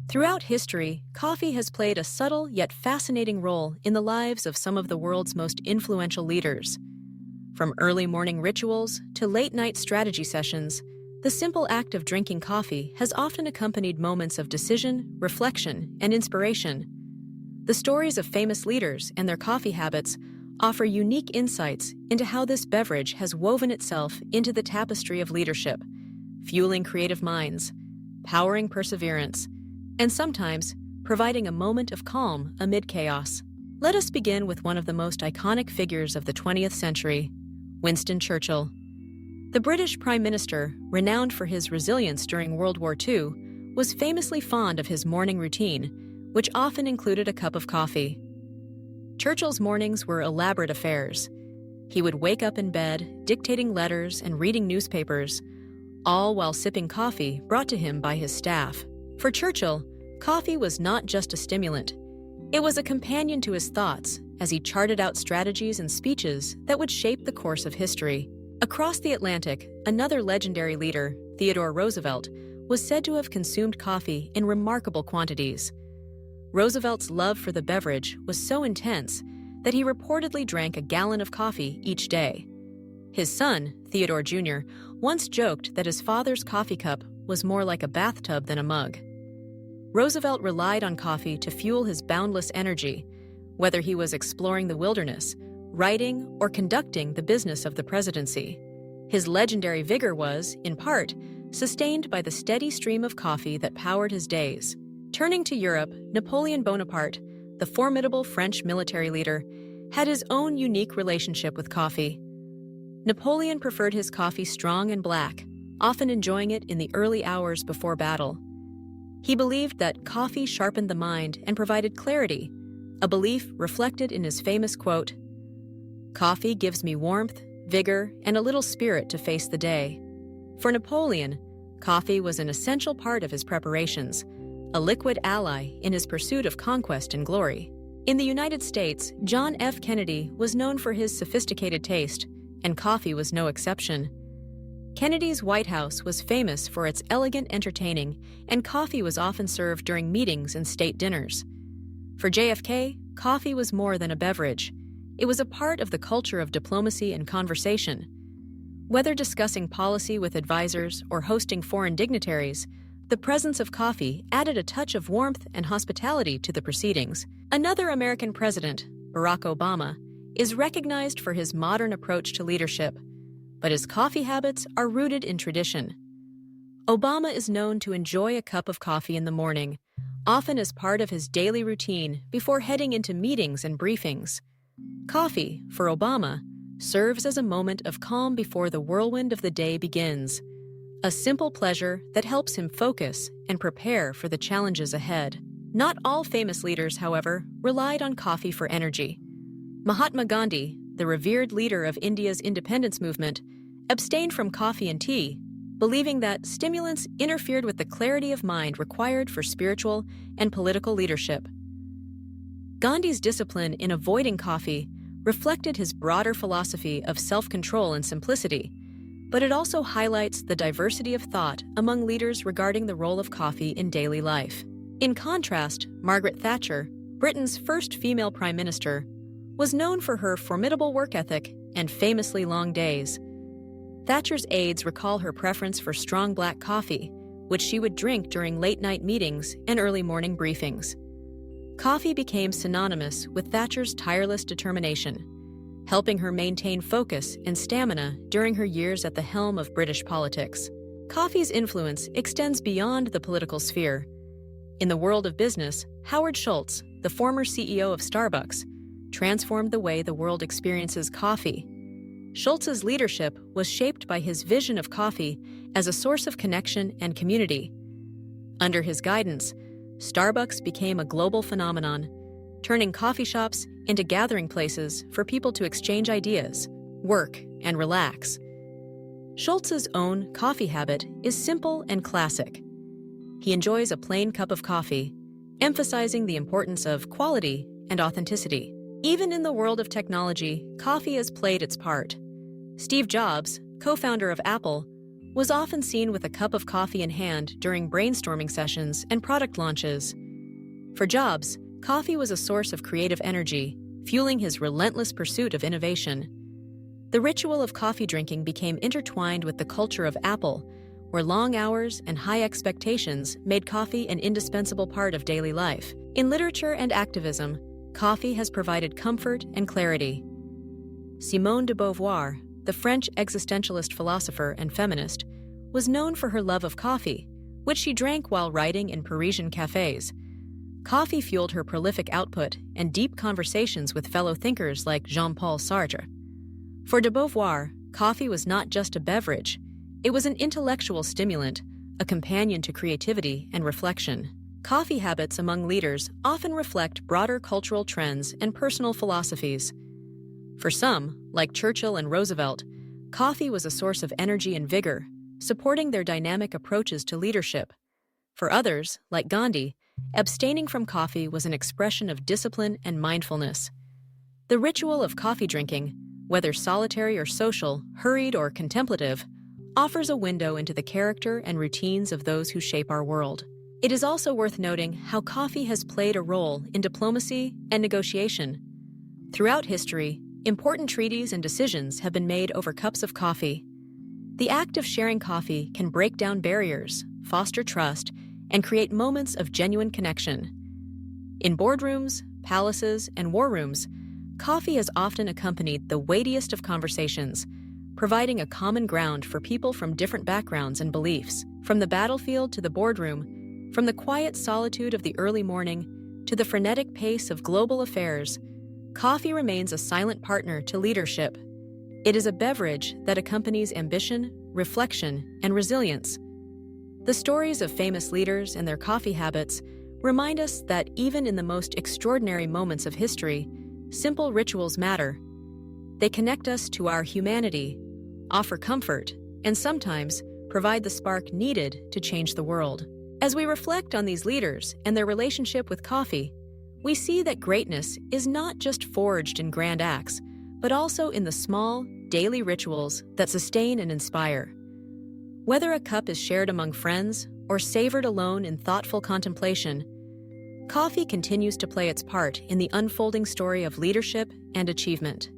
Throughout history, coffee has played a subtle yet fascinating role in the lives of some of the world's most influential leaders. From early morning rituals to late-night strategy sessions, the simple act of drinking coffee has often accompanied moments of decision, reflection, and inspiration. The stories of famous leaders and their coffee habits offer unique insights into how this beverage has woven itself into the tapestry of leadership, fueling creative minds, powering perseverance, and sometimes providing a moment of calm amid chaos. Let us begin with one of the most iconic figures of the 20th century, Winston Churchill. The British Prime Minister, renowned for his resilience during World War II, was famously fond of his morning routine, which often included a cup of coffee. Churchill's mornings were elaborate affairs. He would wake up in bed, dictating letters and reading newspapers, all while sipping coffee brought to him by his staff. For Churchill, coffee was not just a stimulant. It was a companion to his thoughts as he charted out strategies and speeches that would shape the course of history. Across the Atlantic, another legendary leader, Theodore Roosevelt, was said to have consumed coffee in remarkable quantities. Roosevelt's love for the beverage was so intense that he reportedly drank a gallon of coffee each day. His son, Theodore Jr., once joked that his father's coffee cup was more like a bathtub than a mug. Roosevelt relied on coffee to fuel his boundless energy, whether he was exploring the wilderness, writing, or conducting the business of the presidency. His legendary vigor was, in part, sustained by the steady stream of coffee that powered his days. Turning to Europe, Napoleon Bonaparte, the formidable French military leader, had his own unique relationship with coffee. Napoleon preferred his coffee strong and black, often enjoying it in the early hours before battle. He believed that coffee sharpened the mind and provided clarity, a belief reflected in his famous quote, "Coffee gives me warmth, vigor, and a little spirit to face the day." For Napoleon, coffee was an essential part of his preparations, a liquid ally in his pursuit of conquest and glory. In the United States, John F. Kennedy was known for his sophisticated taste, and coffee was no exception. Kennedy's White House was famous for its elegant entertaining, and coffee was often served during meetings and state dinners. For JFK, coffee was more than a beverage. It was a part of the culture of diplomacy and conversation. Whether discussing policy with advisors or hosting foreign dignitaries, the presence of coffee added a touch of warmth and hospitality to the proceedings. Another American president, Barack Obama, is recognized for his modern approach to leadership, but his coffee habits are rooted in tradition. Obama is known to enjoy a cup of coffee in the morning, often as part of his daily routine before heading into meetings and briefings. Coffee, for Obama, serves as a moment of calm before the whirlwind of the day begins, a simple pleasure that helps him focus and prepare for the challenges ahead. Not all famous leaders, however, relied on coffee for energy. Mahatma Gandhi, the revered leader of India's independence movement, abstained from coffee and tea, believing that stimulants interfered with the clarity of mind required for spiritual and political leadership. Gandhi's discipline in avoiding coffee reflected his broader philosophy of self-control and simplicity, but it also highlights the diversity of thought among leaders regarding the role of coffee in daily life. In contrast, Margaret Thatcher, Britain's first female prime minister, was known for her formidable work ethic and famously long days. Thatcher's aides recall her preference for strong black coffee, which she would drink during late-night meetings and early morning briefings. Coffee became synonymous with Thatcher's tireless determination, helping her maintain focus and stamina during her years at the helm of British politics. Coffee's influence extends beyond the political sphere. In the world of business, Howard Schultz, the former CEO of Starbucks, transformed the way the world experiences coffee. Schultz's leadership was shaped by his vision of coffee as a source of connection and community. Under his guidance, Starbucks became a global phenomenon, turning coffee shops into gathering places for people to exchange ideas, work, and relax. Schultz's own coffee habit is simple and classic. He enjoys a plain cup of coffee, emphasizing the importance of quality and authenticity. Even in the world of technology, coffee has played its part. Steve Jobs, co-founder of Apple, was often seen with a cup of coffee in hand during brainstorming sessions and product launches. For Jobs, coffee was a source of creative energy, fueling his relentless pursuit of innovation. The ritual of coffee drinking became intertwined with the culture of Apple, where long hours and high expectations made coffee an indispensable part of daily life. In literature and activism, coffee has provided comfort and clarity. Simone de Beauvoir, the French existentialist philosopher and feminist, was known for her love of coffee, which she drank while writing in Parisian cafes. Coffee fueled her prolific output and deep conversations with fellow thinkers like Jean-Paul Sartre. For de Beauvoir, coffee was not just a beverage, it was an intellectual stimulant, a companion to creativity and reflection. Coffee habits among leaders often reflect broader cultural trends and personal philosophies. For some, like Churchill and Roosevelt, coffee was a source of energy and vigor, supporting their dynamic approaches to leadership. For others, like Gandhi, abstaining from coffee was an expression of discipline and mindfulness. The ritual of coffee drinking, whether solitary or social, hurried or contemplative, offers a window into the character and routines of those who shape our world. It is also worth noting how coffee has played a role in diplomacy and negotiation. Throughout history, important treaties and decisions have been made over cups of coffee. The act of sharing coffee can break down barriers, foster trust, and create moments of genuine connection. In boardrooms, palaces, and war rooms, coffee has often accompanied the weightiest of conversations, providing a common ground for people from different backgrounds and beliefs. From the battlefield to the boardroom, from the quiet solitude of the early morning to the frenetic pace of global affairs, coffee remains a silent partner to leadership. It is a beverage that accompanies ambition, reflection, and resilience. The stories of famous leaders and their coffee habits remind us that even in the most extraordinary moments of history, simple rituals matter. They connect us to our humanity, offer comfort, and sometimes provide the spark needed to change the world. As we reflect on these leaders and their relationship with coffee, we see that greatness is not just forged in grand acts, but also in the small, daily rituals that sustain and inspire. Whether a cup is shared among friends or savored alone in thoughtful contemplation, coffee continues to play its part in the unfolding story of leadership and achievement.